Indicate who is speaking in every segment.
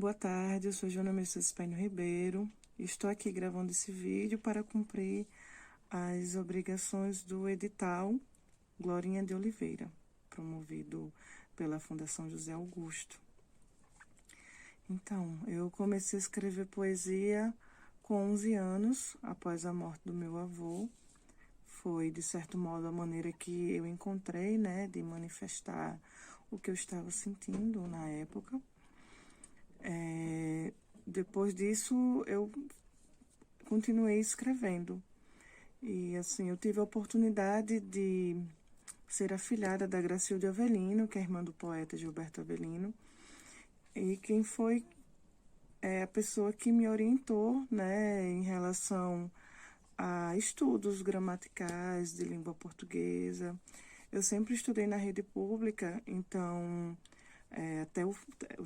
Speaker 1: Boa tarde, eu sou Joana Mercedes Paino Ribeiro. Estou aqui gravando esse vídeo para cumprir as obrigações do edital Glorinha de Oliveira, promovido pela Fundação José Augusto. Então, eu comecei a escrever poesia com 11 anos, após a morte do meu avô. Foi, de certo modo, a maneira que eu encontrei, né, de manifestar o que eu estava sentindo na época. Depois disso, eu continuei escrevendo. E, assim, eu tive a oportunidade de ser afilhada da Gracilde Avelino, que é irmã do poeta Gilberto Avelino, e quem foi a pessoa que me orientou, né, em relação a estudos gramaticais de língua portuguesa. Eu sempre estudei na rede pública, então, até o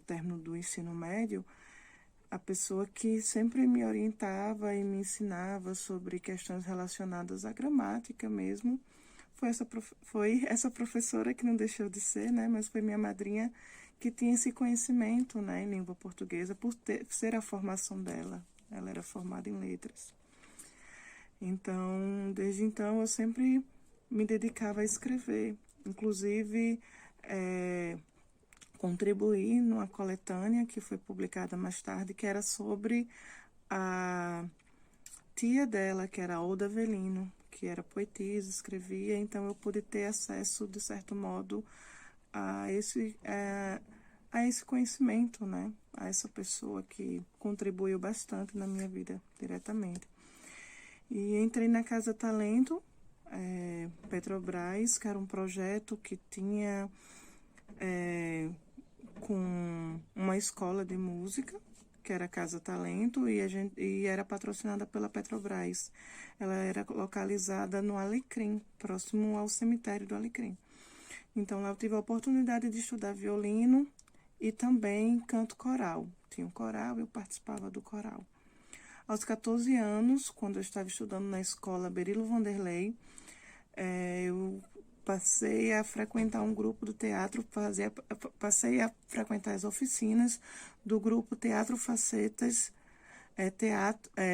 Speaker 1: término do ensino médio, a pessoa que sempre me orientava e me ensinava sobre questões relacionadas à gramática mesmo, foi essa professora que não deixou de ser, né, mas foi minha madrinha que tinha esse conhecimento, né, em língua portuguesa, por ser a formação dela. Ela era formada em letras. Então, desde então, eu sempre me dedicava a escrever. Inclusive, contribuí numa coletânea que foi publicada mais tarde, que era sobre a tia dela, que era Olda Avelino, que era poetisa, escrevia, então eu pude ter acesso, de certo modo, a esse conhecimento, né? A essa pessoa que contribuiu bastante na minha vida, diretamente. E entrei na Casa Talento, Petrobras, que era um projeto que tinha com uma escola de música, que era Casa Talento, e era patrocinada pela Petrobras. Ela era localizada no Alecrim, próximo ao cemitério do Alecrim. Então, lá eu tive a oportunidade de estudar violino e também canto coral. Tinha um coral e eu participava do coral. Aos 14 anos, quando eu estava estudando na escola Berilo Vanderlei, eu passei a frequentar um grupo do teatro, passei a frequentar as oficinas do grupo Teatro Facetas,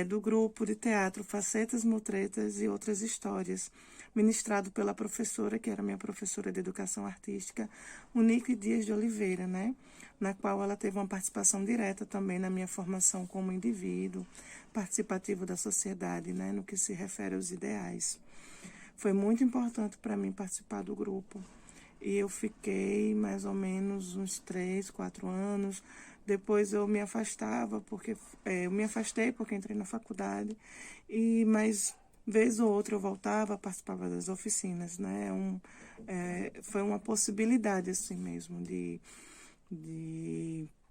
Speaker 1: do grupo de teatro Facetas, Mutretas e Outras Histórias, ministrado pela professora, que era minha professora de educação artística, Unique Dias de Oliveira, né? Na qual ela teve uma participação direta também na minha formação como indivíduo, participativo da sociedade, né? No que se refere aos ideais. Foi muito importante para mim participar do grupo. E eu fiquei mais ou menos uns 3, 4 anos. Depois eu me afastava, eu me afastei porque entrei na faculdade. Mas, vez ou outra, eu voltava, participava das oficinas, né? Foi uma possibilidade, assim mesmo, de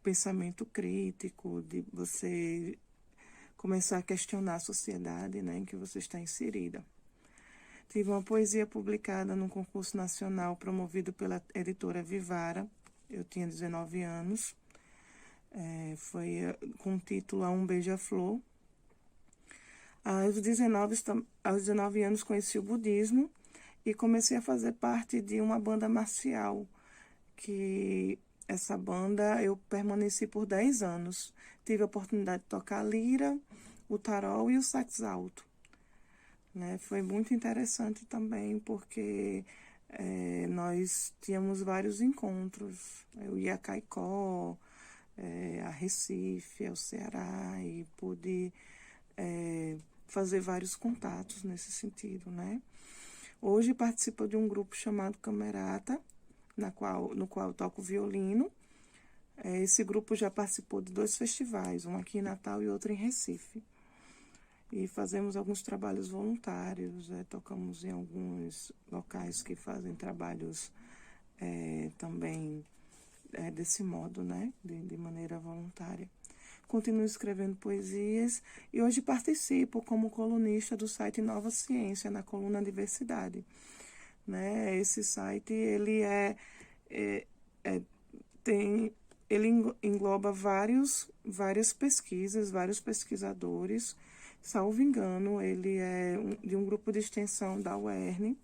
Speaker 1: pensamento crítico, de você começar a questionar a sociedade, né, em que você está inserida. Tive uma poesia publicada num concurso nacional promovido pela editora Vivara. Eu tinha 19 anos. Foi com o título A um Beija-Flor. Aos 19 anos conheci o budismo e comecei a fazer parte de uma banda marcial, que essa banda eu permaneci por 10 anos. Tive a oportunidade de tocar lira, o tarol e o sax alto. Né? Foi muito interessante também, porque nós tínhamos vários encontros. Eu ia a Caicó, a Recife, ao Ceará, e pude fazer vários contatos nesse sentido, né? Hoje participo de um grupo chamado Camerata, no qual eu toco violino. Esse grupo já participou de 2 festivais, um aqui em Natal e outro em Recife. E fazemos alguns trabalhos voluntários, tocamos em alguns locais que fazem trabalhos também desse modo, né, de maneira voluntária. Continuo escrevendo poesias e hoje participo como colunista do site Nova Ciência, na coluna Diversidade. Né? Esse site, ele engloba várias pesquisas, vários pesquisadores. Salvo engano, ele é de um grupo de extensão da UERN.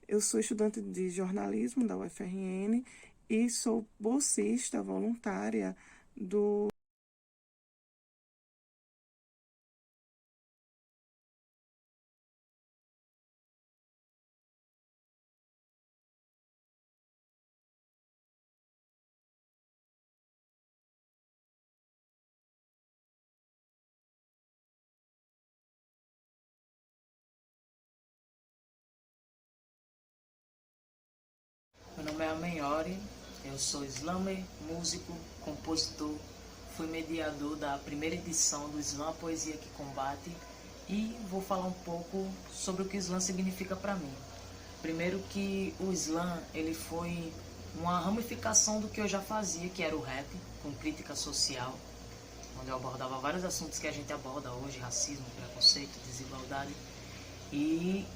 Speaker 1: Eu sou estudante de jornalismo da UFRN e sou bolsista voluntária do
Speaker 2: Menhori, eu sou slammer, músico, compositor, fui mediador da primeira edição do Slam Poesia que Combate e vou falar um pouco sobre o que o slam significa para mim. Primeiro que o slam ele foi uma ramificação do que eu já fazia, que era o rap, com crítica social, onde eu abordava vários assuntos que a gente aborda hoje, racismo, preconceito, desigualdade, e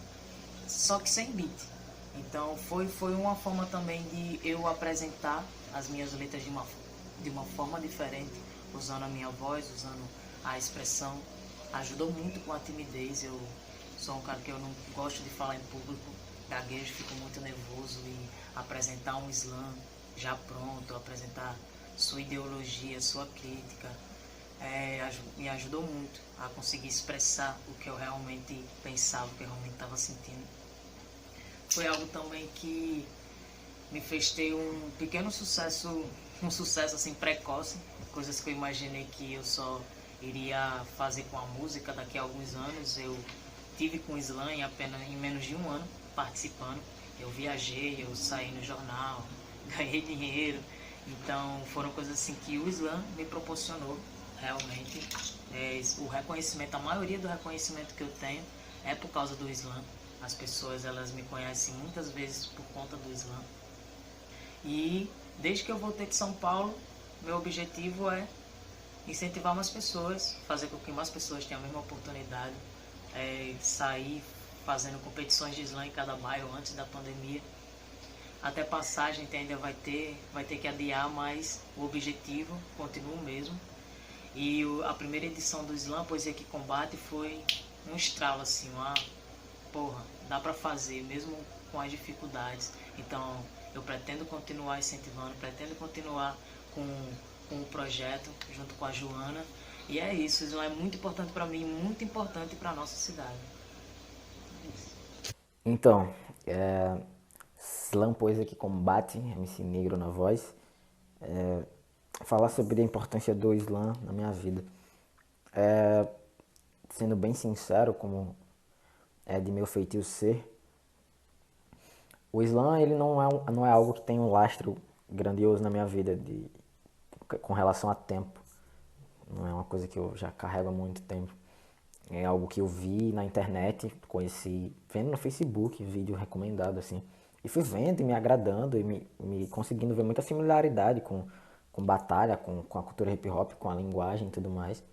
Speaker 2: só que sem beat. Então foi uma forma também de eu apresentar as minhas letras de uma forma diferente, usando a minha voz, usando a expressão. Ajudou muito com a timidez. Eu sou um cara que eu não gosto de falar em público, gaguejo, fico muito nervoso, e apresentar um slam já pronto, apresentar sua ideologia, sua crítica, me ajudou muito a conseguir expressar o que eu realmente pensava, o que eu realmente estava sentindo. Foi algo também que me fez ter um pequeno sucesso, um sucesso assim precoce, coisas que eu imaginei que eu só iria fazer com a música daqui a alguns anos. Eu tive com o slam em menos de um ano participando. Eu viajei, eu saí no jornal, ganhei dinheiro. Então foram coisas assim que o slam me proporcionou realmente. O reconhecimento, a maioria do reconhecimento que eu tenho é por causa do slam. As pessoas elas me conhecem muitas vezes por conta do slam. E desde que eu voltei de São Paulo, meu objetivo é incentivar mais pessoas, fazer com que mais pessoas tenham a mesma oportunidade, sair fazendo competições de slam em cada bairro antes da pandemia. Até passagem ainda vai ter que adiar, mas o objetivo continua o mesmo. E a primeira edição do Slam Poesia que Combate foi um estralo, assim, porra, dá pra fazer, mesmo com as dificuldades. Então, eu pretendo continuar incentivando, pretendo continuar com o projeto, junto com a Joana. E é isso, o Slam é muito importante pra mim, muito importante pra nossa cidade.
Speaker 3: Então, Slam Poesia que Combate, MC Negro na voz. Falar sobre a importância do Slam na minha vida. Sendo bem sincero, como é de meu feitio ser, o Slam ele não é algo que tem um lastro grandioso na minha vida com relação a tempo. Não é uma coisa que eu já carrego há muito tempo. É algo que eu vi na internet, conheci vendo no Facebook, vídeo recomendado assim. E fui vendo e me agradando e me conseguindo ver muita similaridade com batalha, com a cultura hip hop, com a linguagem e tudo mais.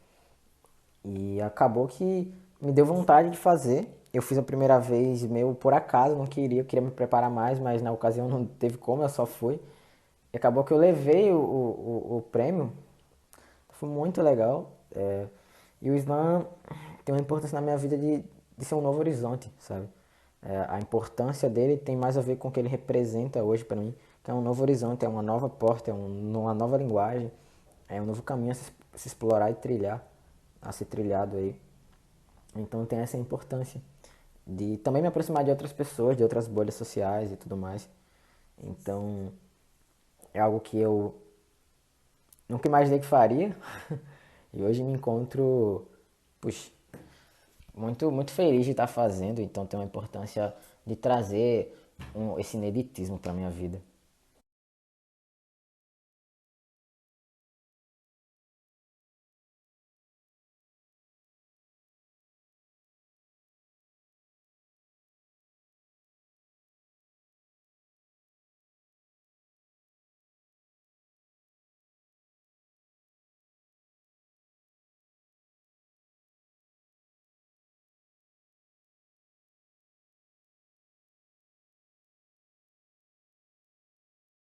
Speaker 3: E acabou que me deu vontade de fazer. Eu fiz a primeira vez meio por acaso, não queria, eu queria me preparar mais, mas na ocasião não teve como, eu só fui. E acabou que eu levei o prêmio. Foi muito legal. E o slam tem uma importância na minha vida de ser um novo horizonte, sabe? A importância dele tem mais a ver com o que ele representa hoje para mim, que é um novo horizonte, é uma nova porta, uma nova linguagem, é um novo caminho a se explorar e trilhar, a ser trilhado aí. Então tem essa importância de também me aproximar de outras pessoas, de outras bolhas sociais e tudo mais. Então é algo que eu nunca imaginei que faria. E hoje me encontro, puxa, muito feliz de estar fazendo. Então tem uma importância de trazer esse ineditismo para minha vida.